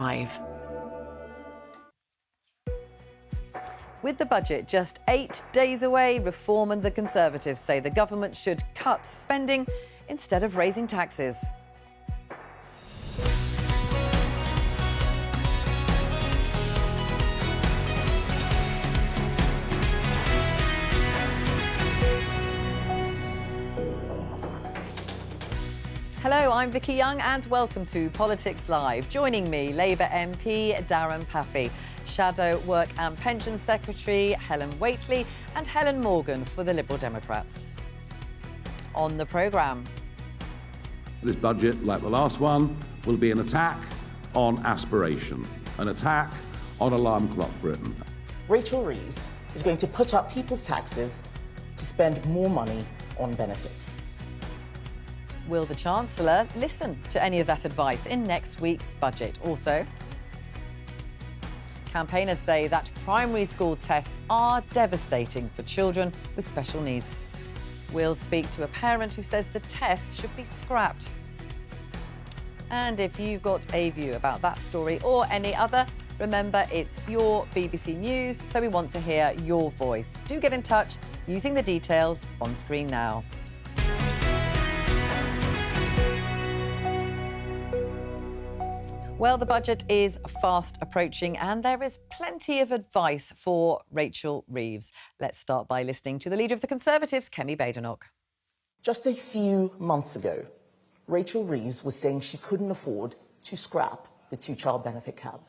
Live. With the budget just 8 days away, Reform and the Conservatives say the government should cut spending instead of raising taxes. Hello, I'm Vicky Young and welcome to Politics Live. Joining me, Labour MP Darren Paffey, Shadow Work and Pensions Secretary Helen Whately and Helen Morgan for the Liberal Democrats. On the programme. This budget, like the last one, will be an attack on aspiration, an attack on alarm clock Britain. Rachel Reeves is going to put up people's taxes to spend more money on benefits. Will the Chancellor listen to any of that advice in next week's budget? Also, campaigners say that primary school tests are devastating for children with special needs. We'll speak to a parent who says the tests should be scrapped. And if you've got a view about that story or any other, remember it's your BBC News, so we want to hear your voice. Do get in touch using the details on screen now. Well, the budget is fast approaching and there is plenty of advice for Rachel Reeves. Let's start by listening to the leader of the Conservatives, Kemi Badenoch. Just a few months ago, Rachel Reeves was saying she couldn't afford to scrap the two-child benefit cap.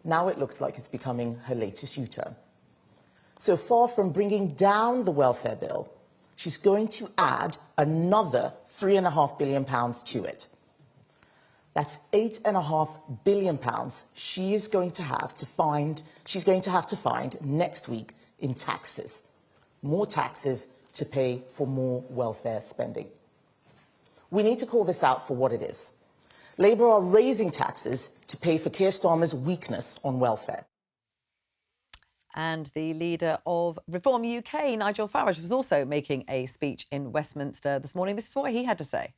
Now it looks like it's becoming her latest U-turn. So far from bringing down the welfare bill, she's going to add another £3.5 billion to it. That's £8.5 billion she's going to have to find next week in taxes. More taxes to pay for more welfare spending. We need to call this out for what it is. Labour are raising taxes to pay for Keir Starmer's weakness on welfare. And the leader of Reform UK, Nigel Farage, was also making a speech in Westminster this morning. This is what he had to say.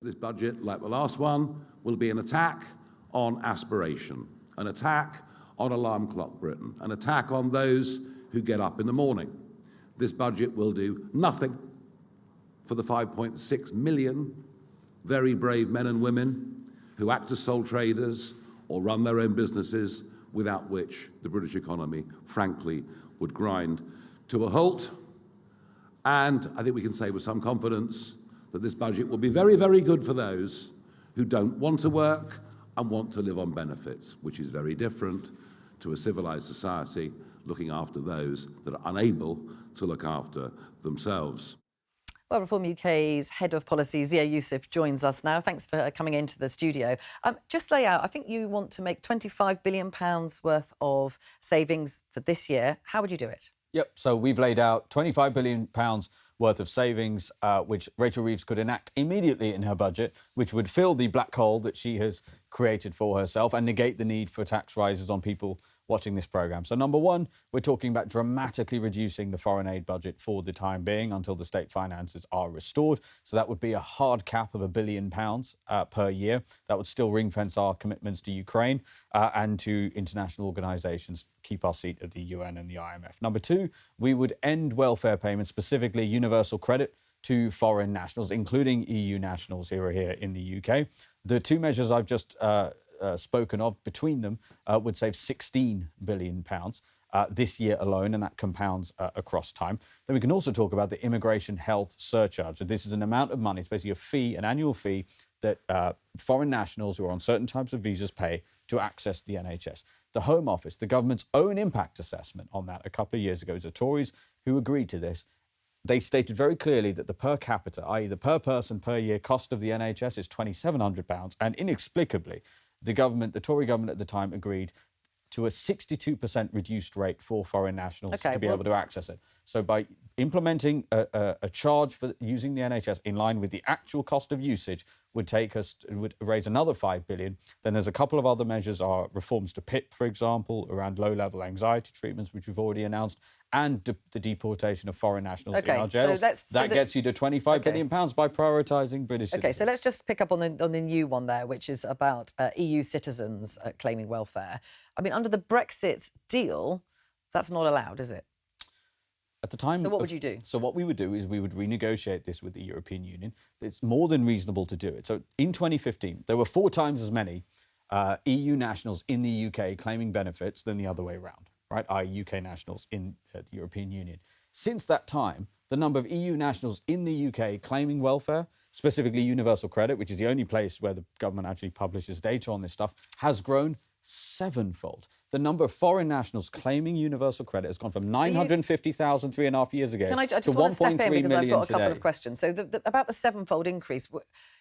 This budget, like the last one, will be an attack on aspiration, an attack on alarm clock Britain, an attack on those who get up in the morning. This budget will do nothing for the 5.6 million very brave men and women who act as sole traders or run their own businesses, without which the British economy, frankly, would grind to a halt. And I think we can say with some confidence that this budget will be very, very good for those who don't want to work and want to live on benefits, which is very different to a civilised society looking after those that are unable to look after themselves. Well, Reform UK's Head of Policy, Zia Youssef, joins us now. Thanks for coming into the studio. Just lay out, I think you want to make £25 billion worth of savings for this year. How would you do it? Yep, so we've laid out £25 billion worth of savings, which Rachel Reeves could enact immediately in her budget, which would fill the black hole that she has created for herself and negate the need for tax rises on people watching this programme. So, number one, we're talking about dramatically reducing the foreign aid budget for the time being until the state finances are restored. So that would be a hard cap of £1 billion per year. That would still ring-fence our commitments to Ukraine and to international organisations, keep our seat at the UN and the IMF. Number two, we would end welfare payments, specifically universal credit, to foreign nationals, including EU nationals who are here in the UK. The two measures I've just spoken of, between them, would save £16 billion this year alone, and that compounds across time. Then we can also talk about the immigration health surcharge. So this is an amount of money, it's basically a fee, an annual fee, that foreign nationals who are on certain types of visas pay to access the NHS. The Home Office, the government's own impact assessment on that a couple of years ago, it was the Tories who agreed to this. They stated very clearly that the per capita, i.e. the per person per year cost of the NHS is £2,700, and inexplicably, the Tory government at the time agreed to a 62% reduced rate for foreign nationals to be able to access it. So by implementing a charge for using the NHS in line with the actual cost of usage would raise another 5 billion. Then there's a couple of other measures, are reforms to PIP, for example, around low-level anxiety treatments, which we've already announced, and the deportation of foreign nationals in our jails. That gets you to £25 billion by prioritising British citizens. OK, so let's just pick up on the new one there, which is about EU citizens claiming welfare. I mean, under the Brexit deal, that's not allowed, is it? At the time, so what would you do? So what we would do is we would renegotiate this with the European Union. It's more than reasonable to do it. So in 2015, there were 4 times as many EU nationals in the UK claiming benefits than the other way around, right? i.e. UK nationals in the European Union. Since that time, the number of EU nationals in the UK claiming welfare, specifically universal credit, which is the only place where the government actually publishes data on this stuff, has grown 7-fold. The number of foreign nationals claiming universal credit has gone from 950,000 3.5 years ago I just to want to step in 1.3 because million I've got a today. couple of questions. So about the 7-fold increase,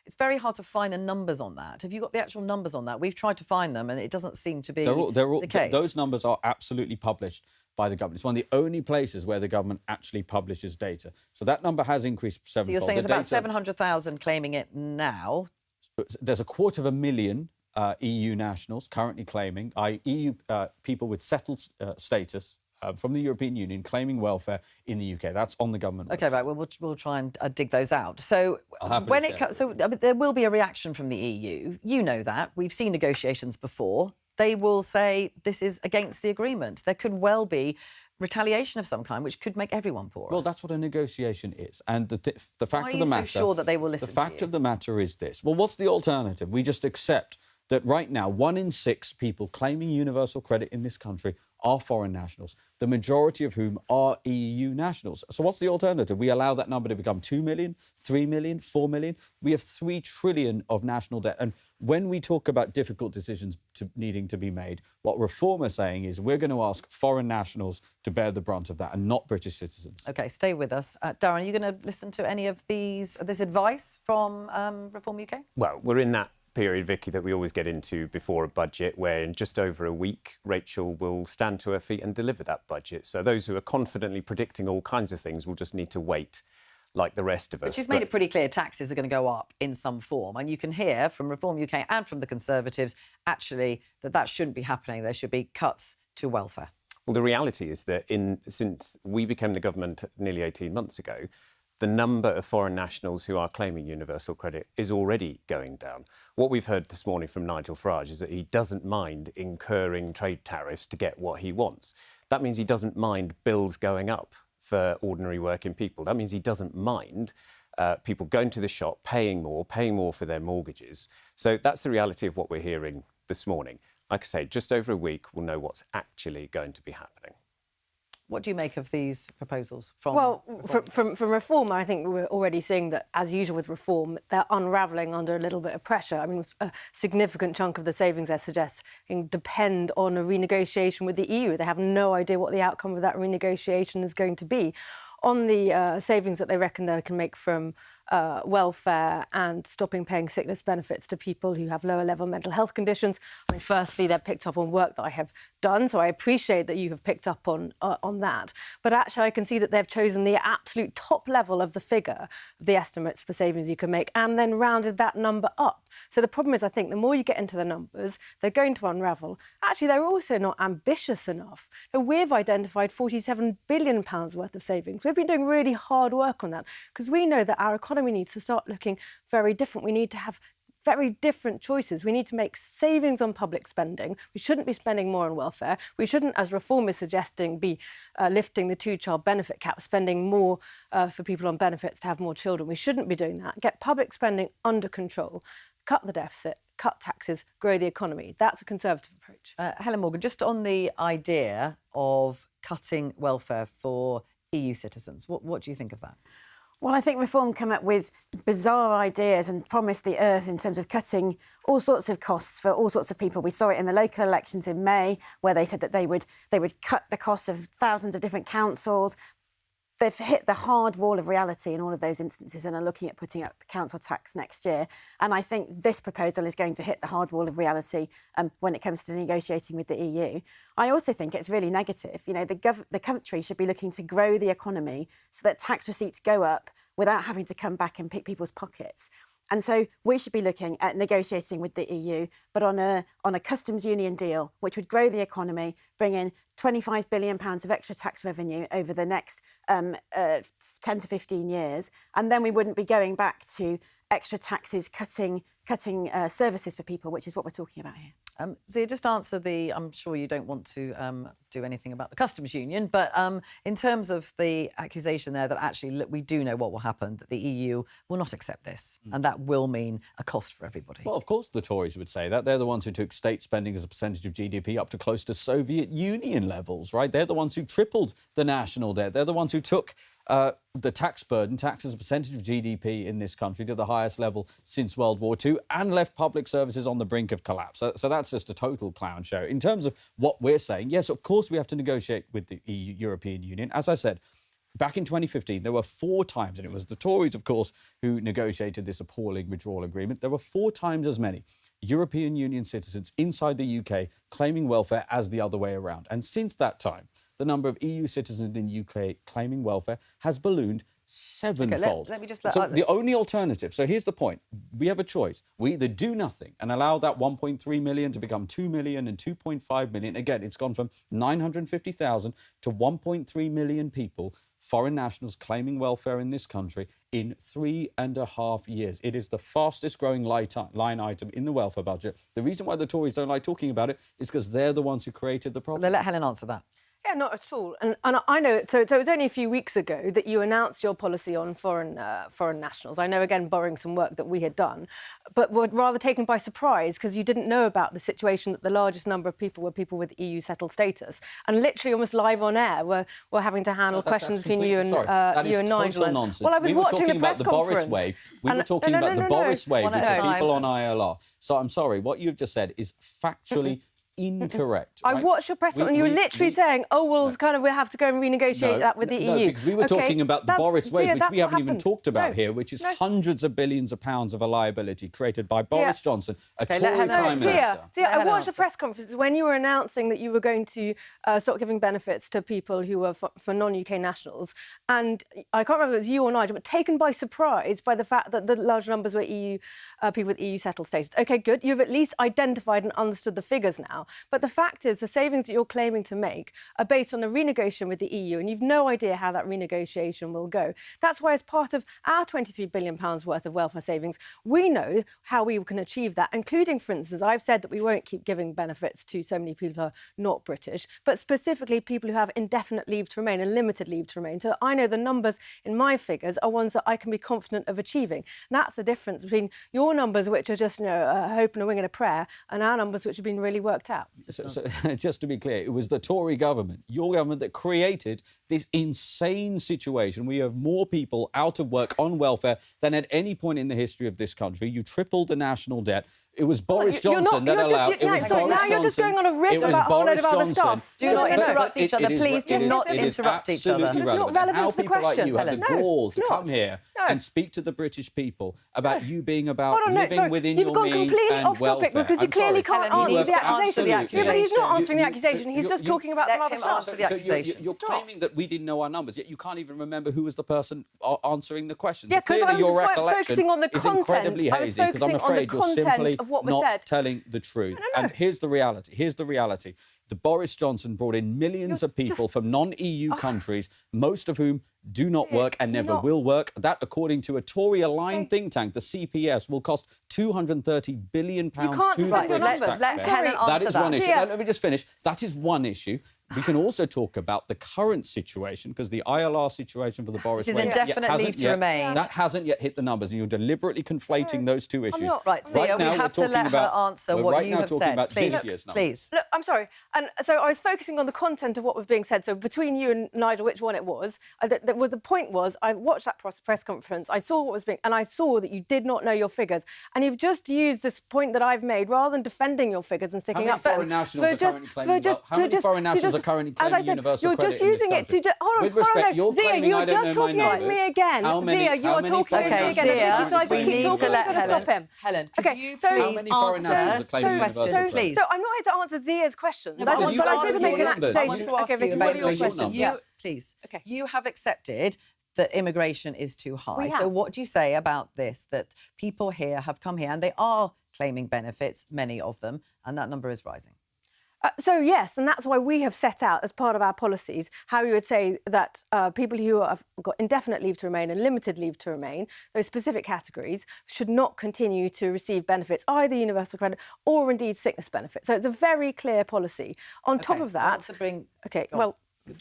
it's very hard to find the numbers on that. Have you got the actual numbers on that? We've tried to find them and it doesn't seem to be the case. Those numbers are absolutely published by the government. It's one of the only places where the government actually publishes data. So that number has increased 7-fold. So you're saying it's about 700,000 claiming it now? There's 250,000 EU nationals currently claiming, EU people with settled status from the European Union claiming welfare in the UK. That's on the government OK, website. right, well, we'll try and dig those out. So when it comes, there will be a reaction from the EU. You know that. We've seen negotiations before. They will say this is against the agreement. There could well be retaliation of some kind, which could make everyone poorer. Well, that's what a negotiation is. And the fact Why of the matter... Are you so sure that they will listen The fact to you? of the matter is this. Well, what's the alternative? We just accept that right now 1 in 6 people claiming universal credit in this country are foreign nationals, the majority of whom are EU nationals. So what's the alternative? We allow that number to become 2 million, 3 million, 4 million. We have 3 trillion of national debt. And when we talk about difficult decisions needing to be made, what Reform are saying is we're going to ask foreign nationals to bear the brunt of that and not British citizens. OK, stay with us. Darren, are you going to listen to any of this advice from Reform UK? Well, we're in that period, Vicky, that we always get into before a budget, where in just over a week, Rachel will stand to her feet and deliver that budget. So those who are confidently predicting all kinds of things will just need to wait like the rest of us. But she's made it pretty clear taxes are going to go up in some form. And you can hear from Reform UK and from the Conservatives, actually, that shouldn't be happening. There should be cuts to welfare. Well, the reality is that since we became the government nearly 18 months ago, the number of foreign nationals who are claiming universal credit is already going down. What we've heard this morning from Nigel Farage is that he doesn't mind incurring trade tariffs to get what he wants. That means he doesn't mind bills going up for ordinary working people. That means he doesn't mind people going to the shop, paying more for their mortgages. So that's the reality of what we're hearing this morning. Like I say, just over a week, we'll know what's actually going to be happening. What do you make of these proposals from Reform? From Reform, I think we're already seeing that, as usual with Reform, they're unravelling under a little bit of pressure. I mean, a significant chunk of the savings, I suggest, depend on a renegotiation with the EU. They have no idea what the outcome of that renegotiation is going to be. On the savings that they reckon they can make from welfare and stopping paying sickness benefits to people who have lower level mental health conditions. I mean, firstly, they're picked up on work that I have done, so I appreciate that you have picked up on that. But actually, I can see that they've chosen the absolute top level of the figure, the estimates for the savings you can make, and then rounded that number up. So the problem is, I think, the more you get into the numbers, they're going to unravel. Actually, they're also not ambitious enough. Now, we've identified £47 billion worth of savings. We've been doing really hard work on that because we know that our economy needs to start looking very different. We need to have very different choices. We need to make savings on public spending. We shouldn't be spending more on welfare. We shouldn't, as Reform is suggesting, be lifting the 2-child benefit cap, spending more for people on benefits to have more children. We shouldn't be doing that. Get public spending under control, cut the deficit, cut taxes, grow the economy. That's a Conservative approach. Helen Morgan, just on the idea of cutting welfare for EU citizens, what do you think of that? Well, I think Reform come up with bizarre ideas and promised the earth in terms of cutting all sorts of costs for all sorts of people. We saw it in the local elections in May, where they said that they would cut the costs of thousands of different councils. they've hit the hard wall of reality in all of those instances and are looking at putting up council tax next year. And I think this proposal is going to hit the hard wall of reality when it comes to negotiating with the EU. I also think it's really negative. You know, the country should be looking to grow the economy so that tax receipts go up without having to come back and pick people's pockets. And so we should be looking at negotiating with the EU, but on a customs union deal, which would grow the economy, bring in £25 billion of extra tax revenue over the next 10 to 15 years. And then we wouldn't be going back to extra taxes, cutting services for people, which is what we're talking about here. Zia, just answer I'm sure you don't want to do anything about the customs union, but in terms of the accusation there that actually, look, we do know what will happen, that the EU will not accept this, and that will mean a cost for everybody. Well, of course the Tories would say that. They're the ones who took state spending as a percentage of GDP up to close to Soviet Union levels, right? They're the ones who tripled the national debt. They're the ones who took the tax burden, tax as a percentage of GDP in this country to the highest level since World War II, and left public services on the brink of collapse. So that's just a total clown show. In terms of what we're saying, yes, of course we have to negotiate with the European Union. As I said, back in 2015, there were 4 times, and it was the Tories, of course, who negotiated this appalling withdrawal agreement. There were 4 times as many European Union citizens inside the UK claiming welfare as the other way around. And since that time, the number of EU citizens in the UK claiming welfare has ballooned 7-fold. Okay, let me just so the only alternative, so here's the point, we have a choice. We either do nothing and allow that 1.3 million to become 2 million and 2.5 million. Again, it's gone from 950,000 to 1.3 million people, foreign nationals claiming welfare in this country in 3.5 years. It is the fastest growing line item in the welfare budget. The reason why the Tories don't like talking about it is because they're the ones who created the problem. Let Helen answer that. Yeah, not at all. And I know, so it was only a few weeks ago that you announced your policy on foreign nationals. I know, again, borrowing some work that we had done, but were rather taken by surprise because you didn't know about the situation that the largest number of people were people with EU settled status. And literally almost live on air, we're having to handle questions between you and Nigel. Nonsense. Well, I was watching the press conference. We were talking about the Boris wave, which are people on No. ILR. So I'm sorry, what you've just said is factually incorrect. I watched your press conference and you were literally saying, oh, well, kind of, we'll have to go and renegotiate that with the EU. No, because we were talking about the Boris wave, which we haven't even talked about here, which is hundreds of billions of pounds of a liability created by Boris Johnson, a Tory Prime Minister. I watched the press conferences when you were announcing that you were going to stop giving benefits to people who were for non-UK nationals. And I can't remember if it was you or Nigel, but taken by surprise by the fact that the large numbers were people with EU settled status. OK, good. You've at least identified and understood the figures now. But the fact is, the savings that you're claiming to make are based on a renegotiation with the EU, and you've no idea how that renegotiation will go. That's why, as part of our £23 billion worth of welfare savings, we know how we can achieve that, including, for instance, I've said that we won't keep giving benefits to so many people who are not British, but specifically people who have indefinite leave to remain and limited leave to remain. So I know the numbers in my figures are ones that I can be confident of achieving. And that's the difference between your numbers, which are just, a hope and a wing and a prayer, and our numbers, which have been really worked out. So, just to be clear, it was the Tory government, your government, that created this insane situation. We have more people out of work on welfare than at any point in the history of this country. You tripled the national debt. It was Boris Johnson that allowed... Now you're just going on a riff about a whole load of other stuff. Do not interrupt each other. Please do not interrupt each other. It's not relevant to the question. How people like you have the gall to come here No. and speak to the British people about you being about Hold on, living within You've your gone means completely and off topic welfare. because you clearly can't answer the accusation. Yeah, but he's not answering the accusation. He's just talking about some Let other him stuff. answer the accusation. You're claiming that we didn't know our numbers, yet you can't even remember who was the person answering the questions. Yeah, because I Clearly, your was recollection focusing on the is content. incredibly I was hazy because I'm focusing on the afraid you're content simply of what was not said. telling the truth. No. And here's the reality. The Boris Johnson brought in millions of people from non-EU countries, most of whom do not work and never will work. That, according to a Tory-aligned think tank, the CPS, will cost £230 billion to the British taxpayer. That is one issue. Let me just finish. That is one issue. We can also talk about the current situation, because the ILR situation for the Boris This is indefinite leave to remain. That hasn't yet hit the numbers, and you're deliberately conflating those two issues. Right, Zia, we have to let her answer what you have said. This year's numbers. Look, I'm sorry. And so I was focusing on the content of what was being said. So between you and Nigel, which one it was, the point was, I watched that press conference, I saw what was being, and I saw that you did not know your figures. And you've just used this point that I've made, rather than defending your figures and sticking up for them. How many foreign nationals are currently claiming universal credit in this country? Hold on, you're Zia, claiming you're I don't just know my talking over numbers. me again. Zia, you are talking over me again. Should I just keep talking? I'm going to stop him. Helen, could you so please How many foreign nationals are claiming universal credit? please? So I'm not here to answer Zia's questions. No, but I did make an accusation. I want to ask you about your question. Please. Okay. You have accepted that immigration is too high. So what do you say about this, that people here have come here and they are claiming benefits, many of them, and that number is rising? So yes, and that's why we have set out as part of our policies how we would say that people who have got indefinite leave to remain and limited leave to remain, those specific categories, should not continue to receive benefits, either universal credit or indeed sickness benefits. So it's a very clear policy. On top of that,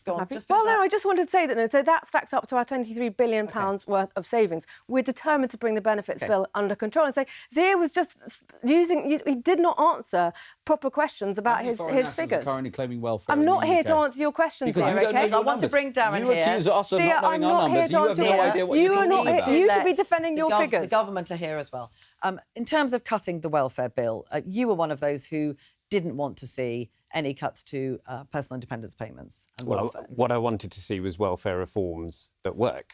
I just wanted to say that. So that stacks up to our £23 billion worth of savings. We're determined to bring the benefits bill under control. And say Zia was just he did not answer proper questions about his figures. Are currently claiming welfare. I'm not here to answer your questions, Zia. Okay? I want to bring Darren here. You accuse us of not knowing our numbers. You have no idea what you're talking about. You should be defending your figures. The government are here as well. In terms of cutting the welfare bill, you were one of those who didn't want to see any cuts to personal independence payments and welfare. What I wanted to see was welfare reforms that work.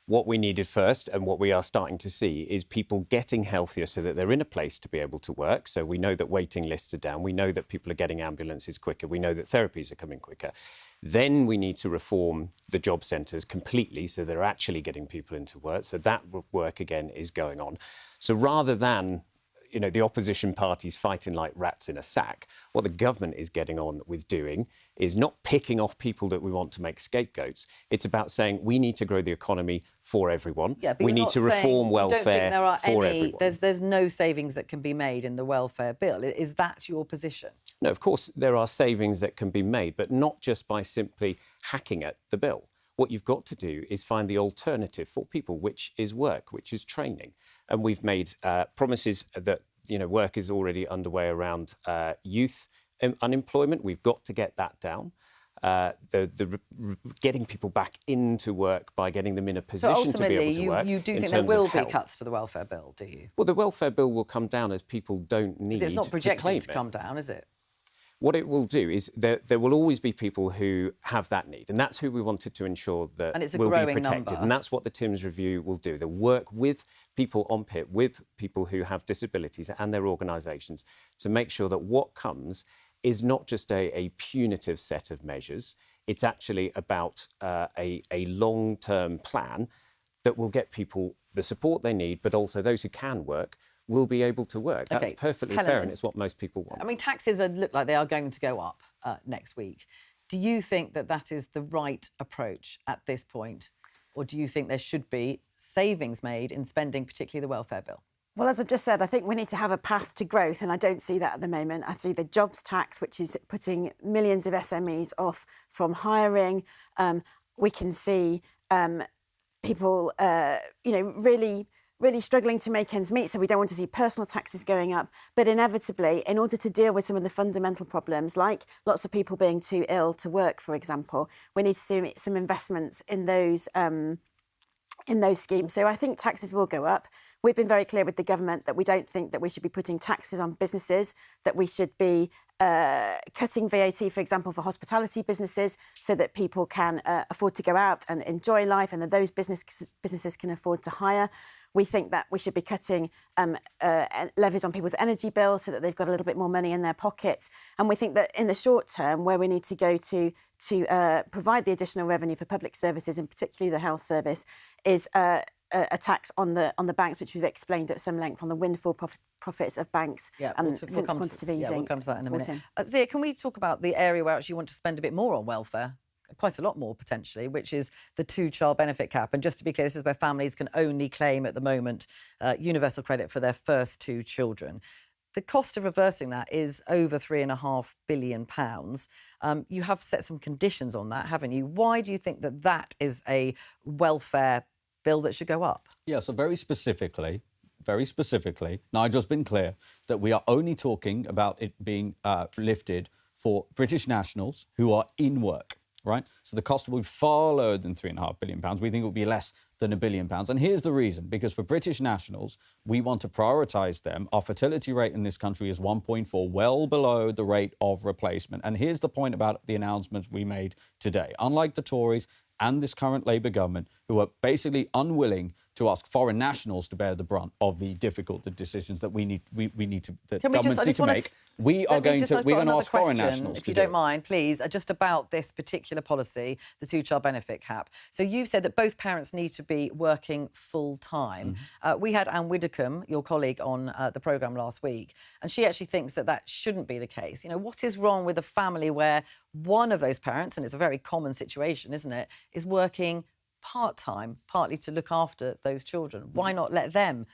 What we needed first, and what we are starting to see, is people getting healthier so that they're in a place to be able to work. So we know that waiting lists are down. We know that people are getting ambulances quicker. We know that therapies are coming quicker. Then we need to reform the job centres completely so they're actually getting people into work. So that work, again, is going on. So rather than the opposition parties fighting like rats in a sack, what the government is getting on with doing is not picking off people that we want to make scapegoats. It's about saying we need to grow the economy for everyone. Yeah, but we need to reform welfare for everyone. There's no savings that can be made in the welfare bill. Is that your position? No, of course there are savings that can be made, but not just by simply hacking at the bill. What you've got to do is find the alternative for people, which is work, which is training. And we've made promises that work is already underway around youth unemployment. We've got to get that down. Getting people back into work by getting them in a position to be able to work. You do think there will be cuts to the welfare bill, do you? Well, the welfare bill will come down as people don't need to claim it. It's not projected to come down, is it? What it will do is there will always be people who have that need, and that's who we wanted to ensure that will be protected. Number. And that's what the Timms review will do. They'll work with people on PIP, with people who have disabilities and their organisations to make sure that what comes is not just a punitive set of measures. It's actually about a long-term plan that will get people the support they need, but also those who can work will be able to work. That's perfectly fair, and it's what most people want. I mean, taxes look like they are going to go up next week. Do you think that is the right approach at this point? Or do you think there should be savings made in spending, particularly the welfare bill? Well, as I've just said, I think we need to have a path to growth, and I don't see that at the moment. I see the jobs tax, which is putting millions of SMEs off from hiring. We can see people, really struggling to make ends meet, so we don't want to see personal taxes going up. But inevitably, in order to deal with some of the fundamental problems, like lots of people being too ill to work, for example, we need to see some investments in those schemes. So I think taxes will go up. We've been very clear with the government that we don't think that we should be putting taxes on businesses, that we should be cutting VAT, for example, for hospitality businesses so that people can afford to go out and enjoy life and that those businesses can afford to hire. We think that we should be cutting levies on people's energy bills so that they've got a little bit more money in their pockets. And we think that in the short term, where we need to go to provide the additional revenue for public services, and particularly the health service, is a tax on the banks, which we've explained at some length, on the windfall profits of banks since quantitative easing. Yeah, we'll come to that in a minute. Zia, can we talk about the area where actually you want to spend a bit more on welfare? Quite a lot more, potentially, which is the two-child benefit cap. And just to be clear, this is where families can only claim at the moment universal credit for their first two children. The cost of reversing that is over £3.5 billion. You have set some conditions on that, haven't you? Why do you think that is a welfare bill that should go up? Yeah, so very specifically, Nigel's been clear that we are only talking about it being lifted for British nationals who are in work, right? So the cost will be far lower than £3.5 billion. We think it will be less than £1 billion. And here's the reason, because for British nationals, we want to prioritise them. Our fertility rate in this country is 1.4, well below the rate of replacement. And here's the point about the announcements we made today. Unlike the Tories and this current Labour government, who are basically unwilling to ask foreign nationals to bear the brunt of the difficult decisions that governments need to make. We are going to ask foreign nationals if you don't mind, please, just about this particular policy, the two-child benefit cap. So you've said that both parents need to be working full-time. We had Anne Widdecombe, your colleague, on the programme last week, and she actually thinks that that shouldn't be the case. You know, what is wrong with a family where one of those parents, and it's a very common situation, isn't it, is working part-time, partly to look after those children? Why not let them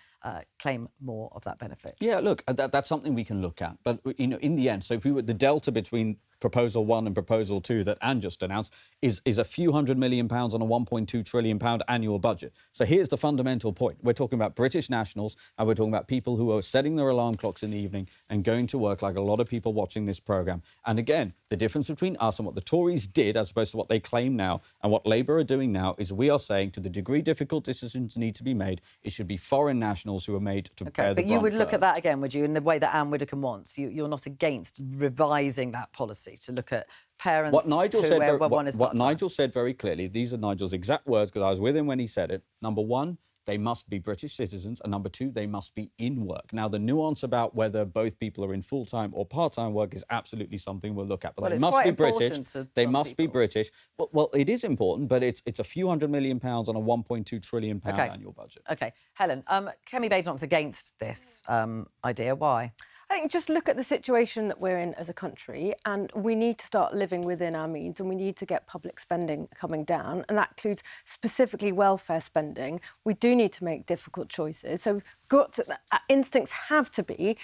claim more of that benefit? Yeah, look, that's something we can look at. But, you know, in the end, so if we were the delta between Proposal 1 and Proposal 2 that Anne just announced is a few £100 million on a £1.2 trillion annual budget. So here's the fundamental point. We're talking about British nationals, and we're talking about people who are setting their alarm clocks in the evening and going to work, like a lot of people watching this programme. And again, the difference between us and what the Tories did, as opposed to what they claim now, and what Labour are doing now, is we are saying, to the degree difficult decisions need to be made, it should be foreign nationals who are made to bear the brunt. But you would look first. at that again, would you, in the way that Anne Widdecombe wants? You're not against revising that policy to look at parents what Nigel said where one is what part-time? Nigel said very clearly, these are Nigel's exact words, because I was with him when he said it. Number one, they must be British citizens, and number two, they must be in work. Now, the nuance about whether both people are in full-time or part-time work is absolutely something we'll look at. But Well, they it's must quite be British. important to They some must be people. British. Well, it is important, but it's a few £100 million on a £1.2 trillion annual budget. OK. Helen, Kemi Badenoch's against this idea. Why? I think just look at the situation that we're in as a country, and we need to start living within our means, and we need to get public spending coming down, and that includes specifically welfare spending. We do need to make difficult choices. So our instincts have to be,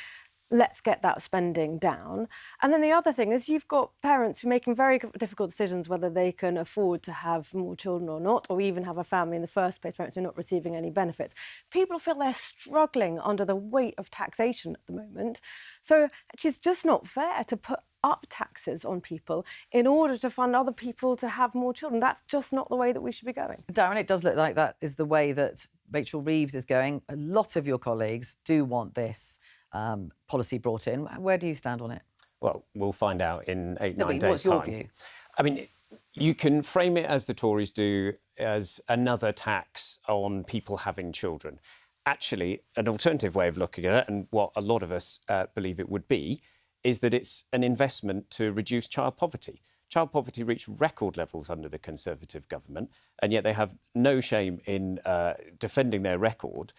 let's get that spending down. And then the other thing is you've got parents who are making very difficult decisions whether they can afford to have more children or not, or even have a family in the first place, parents who are not receiving any benefits. People feel they're struggling under the weight of taxation at the moment. So it's just not fair to put up taxes on people in order to fund other people to have more children. That's just not the way that we should be going. Darren, it does look like that is the way that Rachel Reeves is going. A lot of your colleagues do want this policy brought in. Where do you stand on it? Well, we'll find out in 8-9 days' time. What's your view? I mean, you can frame it as the Tories do, as another tax on people having children. Actually, an alternative way of looking at it, and what a lot of us believe it would be, is that it's an investment to reduce child poverty. Child poverty reached record levels under the Conservative government, and yet they have no shame in defending their record.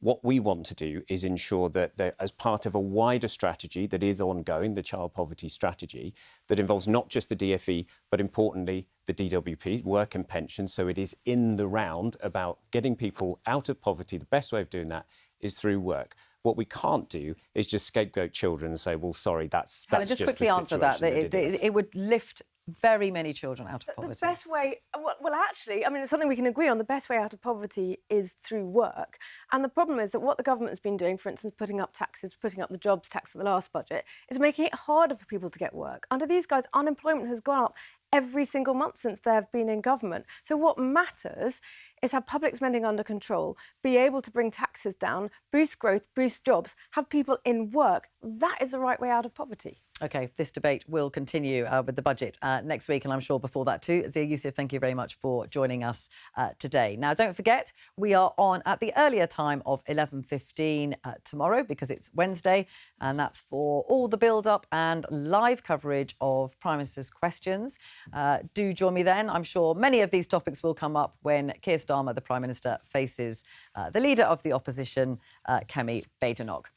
What we want to do is ensure that as part of a wider strategy that is ongoing, the child poverty strategy, that involves not just the DFE, but importantly, the DWP, work and pension. So it is in the round about getting people out of poverty. The best way of doing that is through work. What we can't do is just scapegoat children and say, well, sorry, that's Helen, just just quickly the answer that. situation that it is. It would lift very many children out of poverty. The best way, well, actually, I mean, it's something we can agree on. The best way out of poverty is through work. And the problem is that what the government has been doing, for instance, putting up taxes, putting up the jobs tax at the last budget, is making it harder for people to get work. Under these guys, unemployment has gone up every single month since they've been in government. So what matters is have public spending under control, be able to bring taxes down, boost growth, boost jobs, have people in work. That is the right way out of poverty. OK, this debate will continue with the budget next week, and I'm sure before that too. Zia Youssef, thank you very much for joining us today. Now, don't forget, we are on at the earlier time of 11:15 tomorrow, because it's Wednesday, and that's for all the build-up and live coverage of Prime Minister's questions. Do join me then. I'm sure many of these topics will come up when Keir Starmer, the Prime Minister, faces the leader of the opposition, Kemi Badenoch.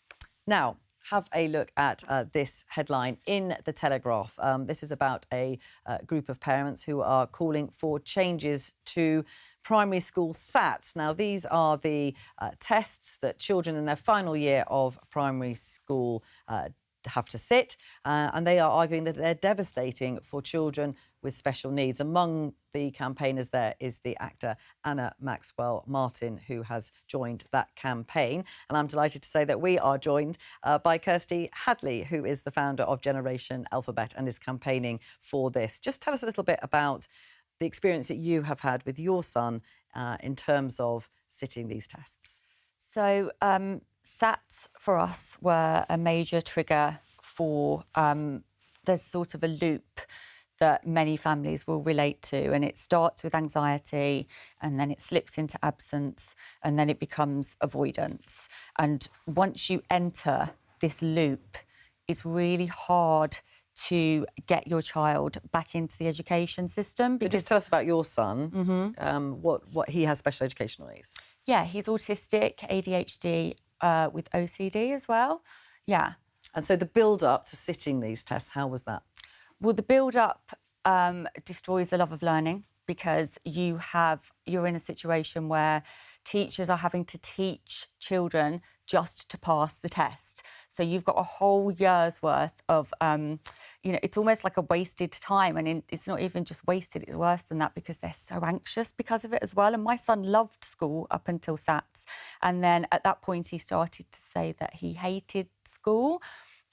Now, have a look at this headline in The Telegraph. This is about a group of parents who are calling for changes to primary school SATs. Now, these are the tests that children in their final year of primary school have to sit, and they are arguing that they're devastating for children with special needs. Among the campaigners there is the actor Anna Maxwell Martin, who has joined that campaign. And I'm delighted to say that we are joined by Kirsty Hadley, who is the founder of Generation Alphabet and is campaigning for this. Just tell us a little bit about the experience that you have had with your son in terms of sitting these tests. So SATs for us were a major trigger for, there's sort of a loop that many families will relate to, and it starts with anxiety and then it slips into absence and then it becomes avoidance. And once you enter this loop, it's really hard to get your child back into the education system. So just tell us about your son, what he has special educational needs. Yeah, he's autistic, ADHD, with OCD as well. Yeah. And so the build-up to sitting these tests, how was that? Well, the build-up destroys the love of learning because you're in a situation where teachers are having to teach children just to pass the test. So you've got a whole year's worth of, it's almost like a wasted time. And it's not even just wasted, it's worse than that because they're so anxious because of it as well. And my son loved school up until SATs. And then at that point, he started to say that he hated school.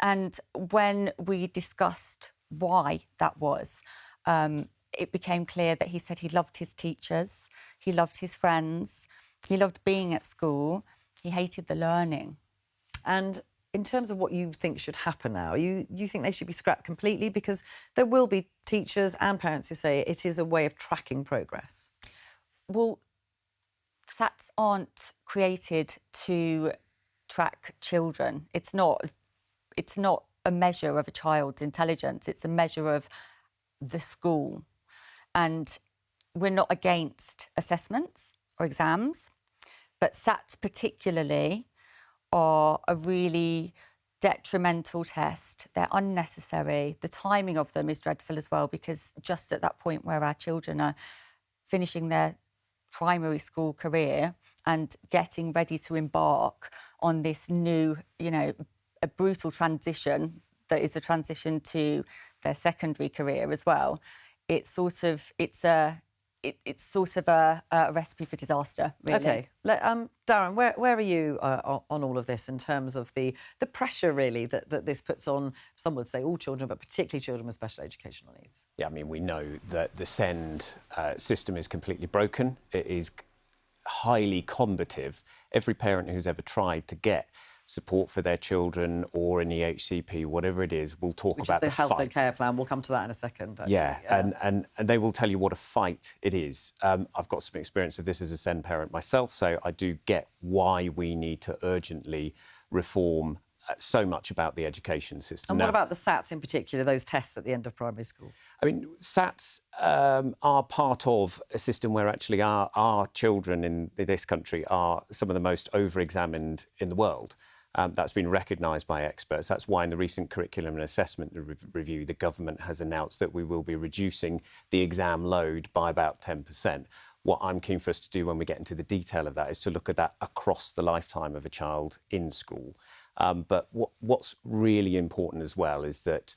And when we discussed why that was, it became clear that he said he loved his teachers, he loved his friends, he loved being at school, he hated the learning. And in terms of what you think should happen now, you think they should be scrapped completely? Because there will be teachers and parents who say it is a way of tracking progress. Well, SATs aren't created to track children. It's not a measure of a child's intelligence. It's a measure of the school. And we're not against assessments or exams, but SATs particularly are a really detrimental test. They're unnecessary. The timing of them is dreadful as well, because just at that point where our children are finishing their primary school career and getting ready to embark on this new, a brutal transition that is a transition to their secondary career as well. It's sort of a recipe for disaster, really. OK. Darren, where are you on all of this in terms of the pressure, really, that this puts on, some would say all children, but particularly children with special educational needs? Yeah, I mean, we know that the SEND system is completely broken. It is highly combative. Every parent who's ever tried to get support for their children or an EHCP, whatever it is, will talk about the fight. Health and care plan. We'll come to that in a second. Actually. Yeah, and they will tell you what a fight it is. I've got some experience of this as a SEND parent myself, so I do get why we need to urgently reform so much about the education system. And what about the SATs in particular, those tests at the end of primary school? I mean, SATs are part of a system where actually our children in this country are some of the most over-examined in the world. That's been recognised by experts. That's why in the recent curriculum and assessment review, the government has announced that we will be reducing the exam load by about 10%. What I'm keen for us to do when we get into the detail of that is to look at that across the lifetime of a child in school. But what's really important as well is that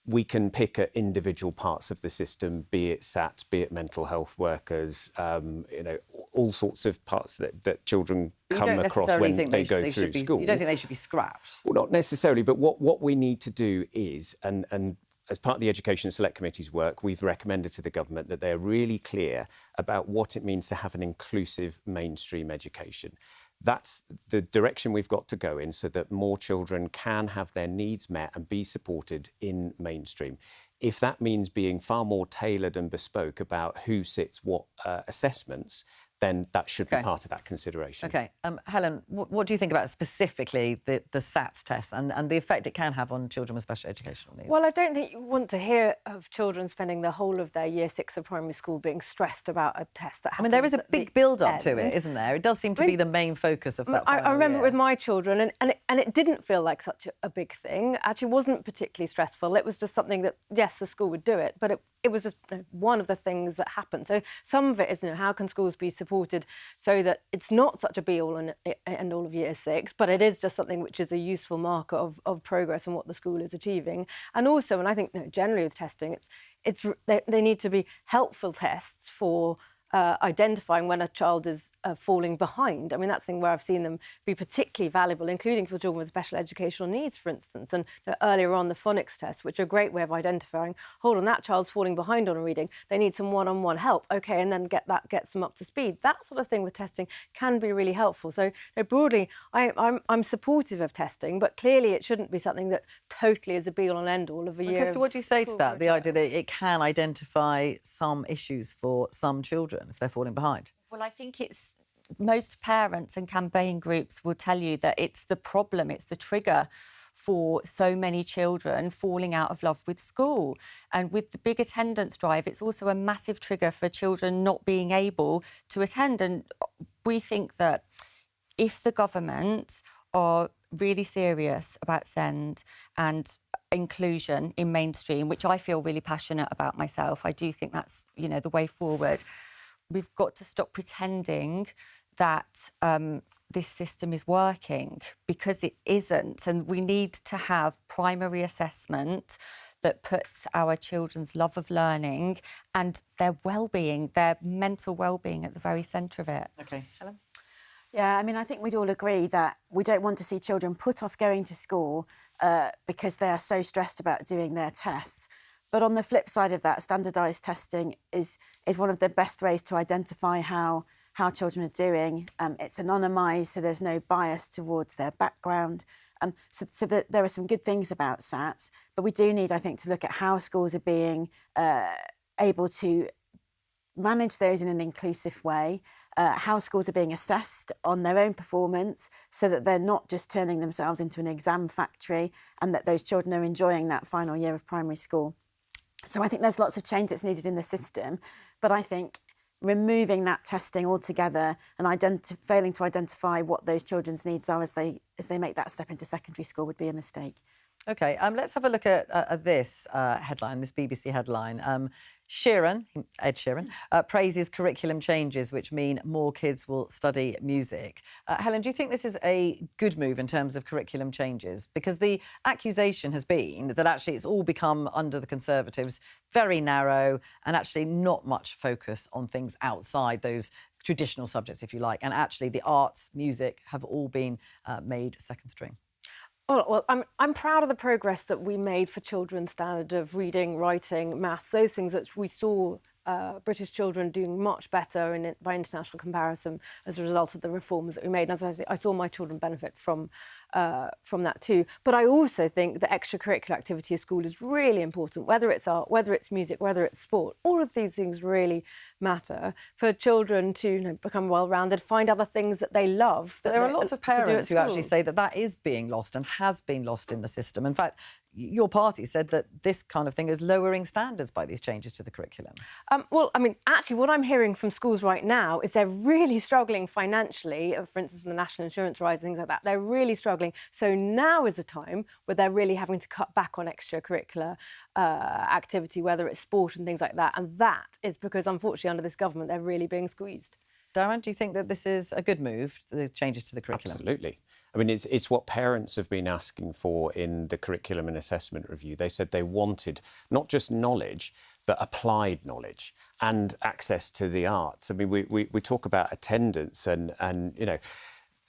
we can pick at individual parts of the system, be it SAT, be it mental health workers, all sorts of parts that children come across when they go through school. You don't think they should be scrapped? Well, not necessarily, but what we need to do is, and as part of the Education Select Committee's work, we've recommended to the government that they're really clear about what it means to have an inclusive mainstream education. That's the direction we've got to go in so that more children can have their needs met and be supported in mainstream. If that means being far more tailored and bespoke about who sits what assessments, then that should be part of that consideration. OK. Helen, what do you think about specifically the SATs test and the effect it can have on children with special educational needs? Well, I don't think you want to hear of children spending the whole of their year 6 of primary school being stressed about a test that happens. I mean, there is a big build-up to it, isn't there? It does seem to be the main focus of that I remember year. with my children, and it didn't feel like such a big thing. Actually, wasn't particularly stressful. It was just something that, yes, the school would do it, but it was just one of the things that happened. So some of it is, how can schools be supported supported so that it's not such a be-all and end-all of Year 6, but it is just something which is a useful marker of progress and what the school is achieving. And also, and I think generally with testing, they need to be helpful tests for identifying when a child is falling behind. I mean, that's the thing where I've seen them be particularly valuable, including for children with special educational needs, for instance, and earlier on the phonics tests, which are a great way of identifying, hold on, that child's falling behind on a reading, they need some one-on-one help, okay, and then gets them up to speed. That sort of thing with testing can be really helpful. So broadly, I'm supportive of testing, but clearly it shouldn't be something that totally is a be-all and end-all of a year. Okay, so what do you say to that, the idea that it can identify some issues for some children if they're falling behind? Well, I think most parents and campaign groups will tell you that it's the problem, it's the trigger for so many children falling out of love with school. And with the big attendance drive, it's also a massive trigger for children not being able to attend. And we think that if the government are really serious about SEND and inclusion in mainstream, which I feel really passionate about myself, I do think that's, the way forward. We've got to stop pretending that this system is working, because it isn't. And we need to have primary assessment that puts our children's love of learning and their well-being, their mental well-being at the very centre of it. OK, Helen? Yeah, I mean, I think we'd all agree that we don't want to see children put off going to school because they are so stressed about doing their tests. But on the flip side of that, standardised testing is one of the best ways to identify how children are doing. It's anonymised, so there's no bias towards their background. So that there are some good things about SATs, but we do need, I think, to look at how schools are being able to manage those in an inclusive way, how schools are being assessed on their own performance so that they're not just turning themselves into an exam factory, and that those children are enjoying that final year of primary school. So I think there's lots of change that's needed in the system, but I think removing that testing altogether and failing to identify what those children's needs are as they make that step into secondary school would be a mistake. OK, let's have a look at this headline, this BBC headline. Ed Sheeran, praises curriculum changes which mean more kids will study music. Helen, do you think this is a good move in terms of curriculum changes? Because the accusation has been that actually it's all become, under the Conservatives, very narrow and actually not much focus on things outside those traditional subjects, if you like, and actually the arts, music have all been made second string. Well, I'm proud of the progress that we made for children's standard of reading, writing, maths, those things that we saw British children doing much better by international comparison as a result of the reforms that we made. And as I saw my children benefit from that too. But I also think that extracurricular activity at school is really important, whether it's art, whether it's music, whether it's sport. All of these things really matter for children to become well-rounded, find other things that they love. There are lots of parents who actually say that is being lost and has been lost in the system. In fact, your party said that this kind of thing is lowering standards by these changes to the curriculum. Well, I mean, actually, what I'm hearing from schools right now is they're really struggling financially, for instance, the national insurance rise, things like that. They're really struggling. So now is a time where they're really having to cut back on extracurricular activity, whether it's sport and things like that. And that is because, unfortunately, under this government, they're really being squeezed. Darren, do you think that this is a good move, the changes to the curriculum? Absolutely. I mean, it's what parents have been asking for in the curriculum and assessment review. They said they wanted not just knowledge, but applied knowledge and access to the arts. I mean, we talk about attendance and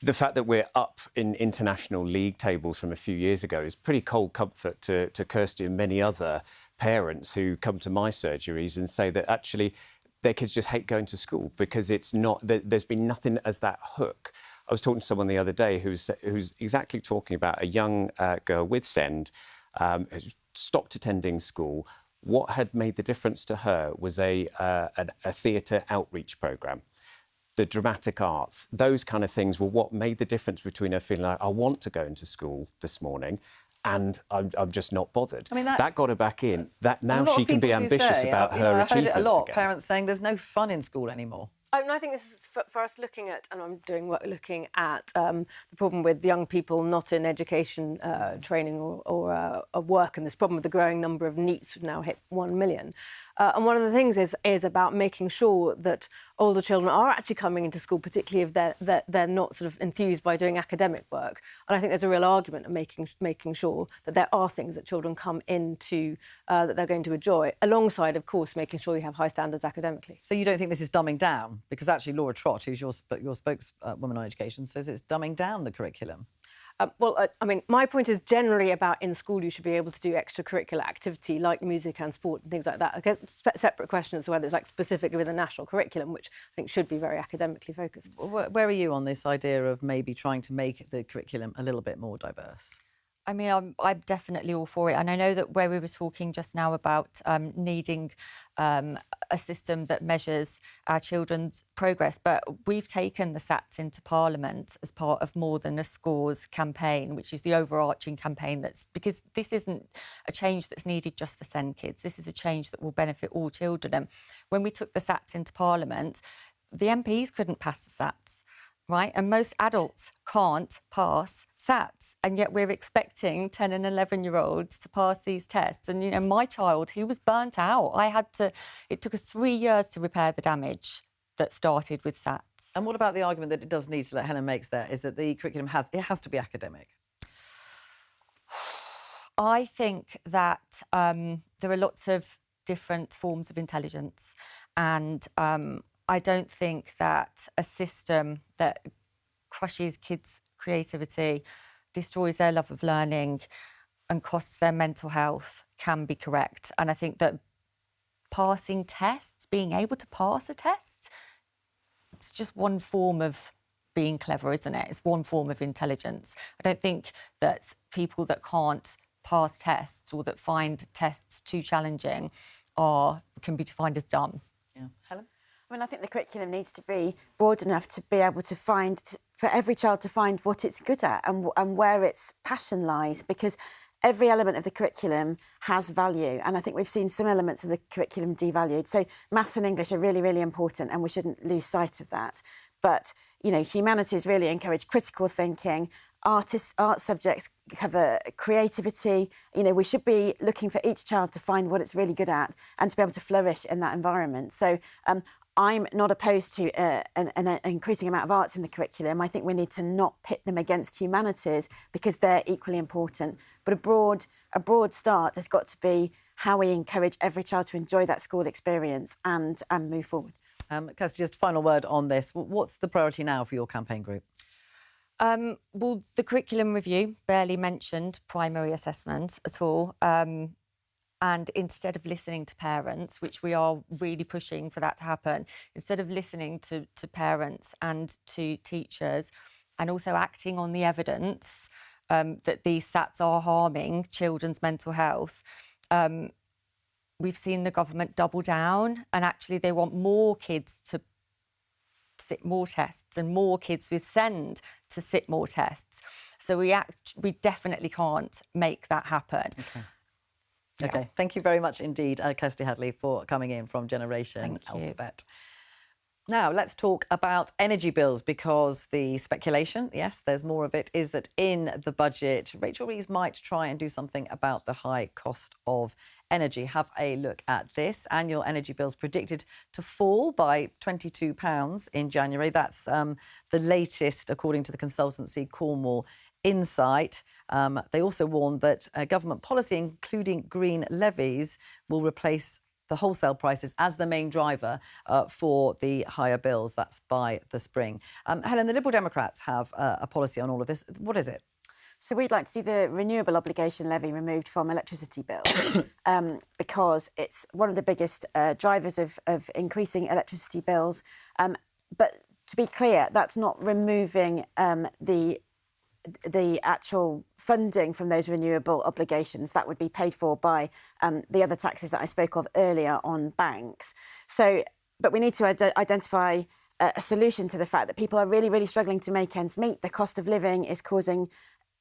the fact that we're up in international league tables from a few years ago is pretty cold comfort to Kirsty and many other parents who come to my surgeries and say that actually their kids just hate going to school because it's not. There's been nothing as that hook. I was talking to someone the other day who's exactly talking about a young girl with SEND who stopped attending school. What had made the difference to her was a theatre outreach programme. The dramatic arts, those kind of things were what made the difference between her feeling like, I want to go into school this morning and I'm just not bothered. I mean, that got her back in. That now she can be ambitious about her achievements I heard it a lot, again. parents saying there's no fun in school anymore. I think this is for us looking at, and I'm doing work looking at the problem with young people not in education, training or work, and this problem with the growing number of NEETs who've now hit 1 million. And one of the things is about making sure that older children are actually coming into school, particularly if they're not sort of enthused by doing academic work. And I think there's a real argument of making sure that there are things that children come into that they're going to enjoy, alongside, of course, making sure you have high standards academically. So you don't think this is dumbing down? Because actually Laura Trott, who's your spokeswoman on education, says it's dumbing down the curriculum. I mean, my point is generally about in school you should be able to do extracurricular activity like music and sport and things like that. I guess separate questions to whether it's like specifically with a national curriculum, which I think should be very academically focused. Where are you on this idea of maybe trying to make the curriculum a little bit more diverse? I mean, I'm definitely all for it. And I know that where we were talking just now about needing a system that measures our children's progress, but we've taken the SATs into Parliament as part of More Than a Scores campaign, which is the overarching campaign because this isn't a change that's needed just for SEND kids. This is a change that will benefit all children. And when we took the SATs into Parliament, the MPs couldn't pass the SATs. Right? And most adults can't pass SATs. And yet we're expecting 10 and 11-year-olds to pass these tests. And, you know, my child, he was burnt out. It took us 3 years to repair the damage that started with SATs. And what about the argument that it does need to, that Helen makes there, is that the curriculum has to be academic? I think that there are lots of different forms of intelligence, and I don't think that a system that crushes kids' creativity, destroys their love of learning and costs their mental health can be correct. And I think that passing tests, being able to pass a test, it's just one form of being clever, isn't it? It's one form of intelligence. I don't think that people that can't pass tests or that find tests too challenging can be defined as dumb. Yeah. Helen? I mean, I think the curriculum needs to be broad enough to be able to for every child to find what it's good at and where its passion lies, because every element of the curriculum has value. And I think we've seen some elements of the curriculum devalued. So maths and English are really, really important, and we shouldn't lose sight of that. But, you know, humanities really encourage critical thinking. Art subjects cover creativity. You know, we should be looking for each child to find what it's really good at and to be able to flourish in that environment. So I'm not opposed to an increasing amount of arts in the curriculum. I think we need to not pit them against humanities because they're equally important. But a broad start has got to be how we encourage every child to enjoy that school experience and move forward. Kirsty, just final word on this. What's the priority now for your campaign group? Well, the curriculum review barely mentioned primary assessment at all. And instead of listening to parents, which we are really pushing for that to happen, instead of listening to parents and to teachers and also acting on the evidence that these SATs are harming children's mental health, we've seen the government double down, and actually they want more kids to sit more tests and more kids with SEND to sit more tests. So we definitely can't make that happen. Okay. OK, thank you very much indeed, Kirsty Hadley, for coming in from Generation Alphabet. Now, let's talk about energy bills, because the speculation, yes, there's more of it, is that in the budget, Rachel Reeves might try and do something about the high cost of energy. Have a look at this. Annual energy bills predicted to fall by £22 in January. That's the latest, according to the consultancy Cornwall Insight. They also warned that government policy, including green levies, will replace the wholesale prices as the main driver for the higher bills. That's by the spring. Helen, the Liberal Democrats have a policy on all of this. What is it? So we'd like to see the renewable obligation levy removed from electricity bills because it's one of the biggest drivers of increasing electricity bills. But to be clear, that's not removing the actual funding from those renewable obligations. That would be paid for by the other taxes that I spoke of earlier on banks. So, but we need to identify a solution to the fact that people are really, really struggling to make ends meet. The cost of living is causing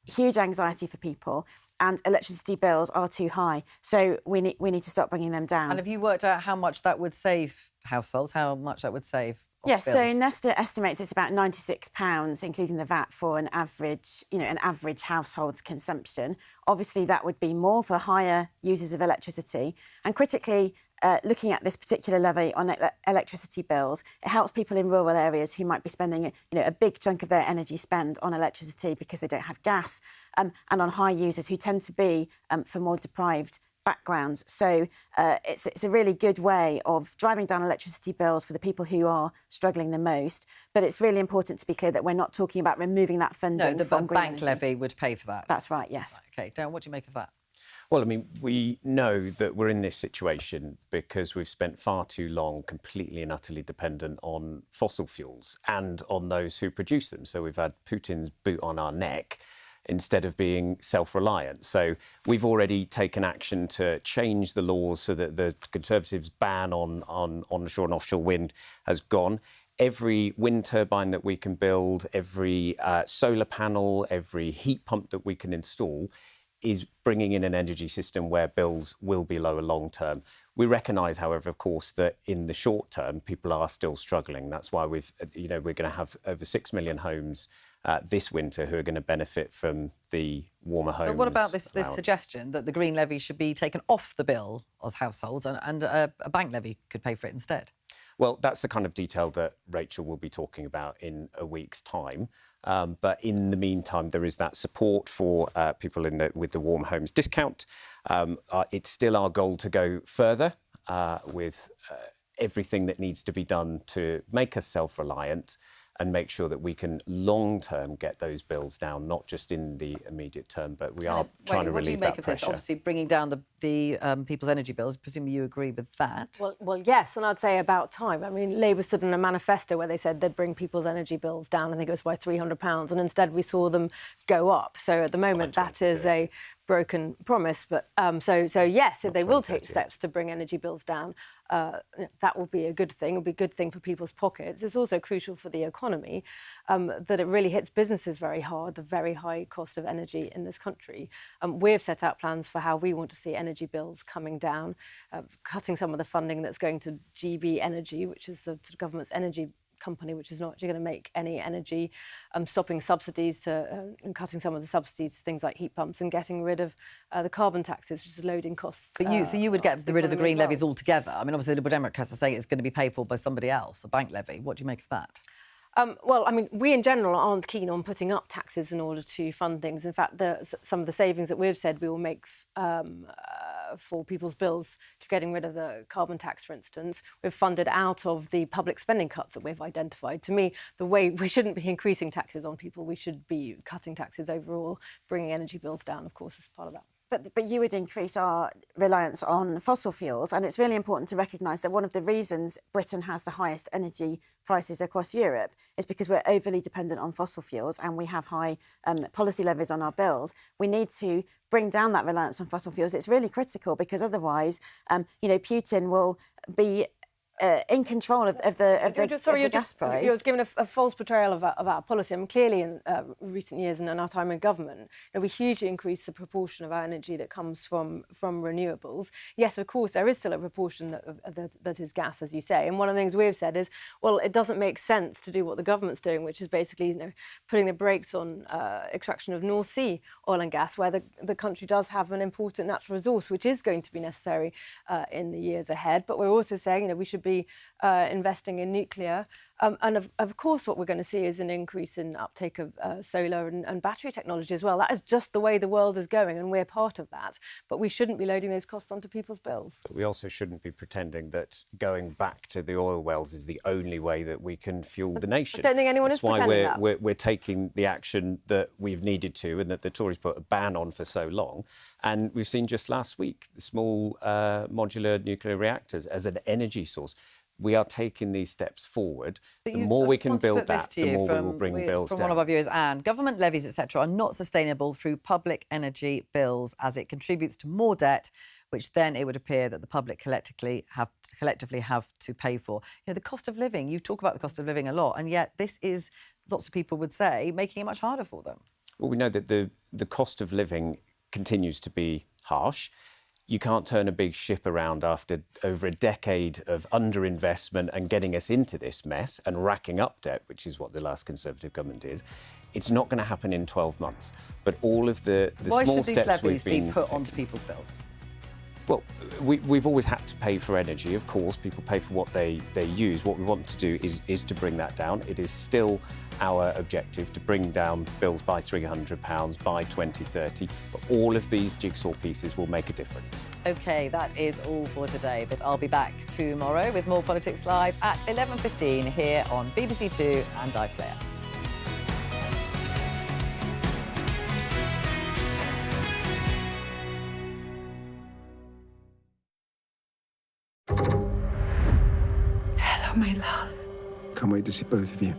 huge anxiety for people, and electricity bills are too high. So we need to start bringing them down. And have you worked out how much that would save households, how much that would save Yes, so bills? Nesta estimates it's about £96, including the VAT, for an average household consumption. Obviously, that would be more for higher users of electricity. And critically, looking at this particular levy on electricity bills, it helps people in rural areas who might be spending a big chunk of their energy spend on electricity because they don't have gas, and on high users who tend to be from more deprived backgrounds. So it's a really good way of driving down electricity bills for the people who are struggling the most. But it's really important to be clear that we're not talking about removing that funding No, the from green bank energy. levy would pay for that. That's right, yes. OK, Darren, what do you make of that? Well, I mean, we know that we're in this situation because we've spent far too long completely and utterly dependent on fossil fuels and on those who produce them. So we've had Putin's boot on our neck instead of being self-reliant. So we've already taken action to change the laws so that the Conservatives' ban on onshore and offshore wind has gone. Every wind turbine that we can build, every solar panel, every heat pump that we can install is bringing in an energy system where bills will be lower long term. We recognise, however, of course, that in the short term, people are still struggling. That's why we're going to have over 6 million homes this winter who are going to benefit from the warmer homes. But what about this allowance. suggestion that the green levy should be taken off the bill of households and a bank levy could pay for it instead? Well, that's the kind of detail that Rachel will be talking about in a week's time. But in the meantime, there is that support for people with the warm homes discount. It's still our goal to go further with everything that needs to be done to make us self-reliant and make sure that we can long-term get those bills down, not just in the immediate term, but we are trying to relieve that pressure. What do you make of this? Obviously, bringing down the people's energy bills. Presumably you agree with that. Well, yes, and I'd say about time. I mean, Labour stood in a manifesto where they said they'd bring people's energy bills down. I think it was by £300, and instead we saw them go up. So at the moment, that is a broken promise. But so yes, if they will take steps to bring energy bills down, that will be a good thing. It'll be a good thing for people's pockets. It's also crucial for the economy that it really hits businesses very hard, the very high cost of energy in this country. We've set out plans for how we want to see energy bills coming down, cutting some of the funding that's going to GB Energy, which is the government's energy company, which is not actually going to make any energy, stopping subsidies and cutting some of the subsidies to things like heat pumps and getting rid of the carbon taxes, which is loading costs. So you would get rid of the green levies altogether? I mean, obviously the Liberal Democrats are saying it's going to be paid for by somebody else, a bank levy. What do you make of that? Well, I mean, we in general aren't keen on putting up taxes in order to fund things. In fact, some of the savings that we've said we will make for people's bills, to getting rid of the carbon tax, for instance, we've funded out of the public spending cuts that we've identified. To me, the way we shouldn't be increasing taxes on people, we should be cutting taxes overall, bringing energy bills down, of course, as part of that. But you would increase our reliance on fossil fuels, and it's really important to recognise that one of the reasons Britain has the highest energy prices across Europe is because we're overly dependent on fossil fuels and we have high policy levies on our bills. We need to bring down that reliance on fossil fuels. It's really critical because otherwise, Putin will be in control of the gas price. You're giving a false portrayal of our policy. I mean, clearly, in recent years and in our time in government, we hugely increased the proportion of our energy that comes from renewables. Yes, of course, there is still a proportion that is gas, as you say. And one of the things we've said is, well, it doesn't make sense to do what the government's doing, which is basically putting the brakes on extraction of North Sea oil and gas, where the country does have an important natural resource, which is going to be necessary in the years ahead. But we're also saying, we should be investing in nuclear. And of course, what we're going to see is an increase in uptake of solar and battery technology as well. That is just the way the world is going, and we're part of that. But we shouldn't be loading those costs onto people's bills. But we also shouldn't be pretending that going back to the oil wells is the only way that we can fuel the nation. I don't think anyone is pretending that. That's why we're taking the action that we've needed to and that the Tories put a ban on for so long. And we've seen just last week the small modular nuclear reactors as an energy source. We are taking these steps forward. But the more we can build that, the more we will bring bills down. From one of our viewers, Anne, government levies, etc., are not sustainable through public energy bills as it contributes to more debt, which then it would appear that the public collectively have to pay for. The cost of living, you talk about the cost of living a lot, and yet this is, lots of people would say, making it much harder for them. Well, we know that the cost of living continues to be harsh. you can't turn a big ship around after over a decade of underinvestment and getting us into this mess and racking up debt, which is what the last Conservative government did. It's not going to happen in 12 months. But all of the Why small should these steps levies we've been be put onto people's bills? Well, we've always had to pay for energy, of course. People pay for what they use. What we want to do is to bring that down. It is still our objective to bring down bills by £300 by 2030. But all of these jigsaw pieces will make a difference. OK, that is all for today. But I'll be back tomorrow with more Politics Live at 11:15 here on BBC Two and iPlayer. Hello, my love. Can't wait to see both of you.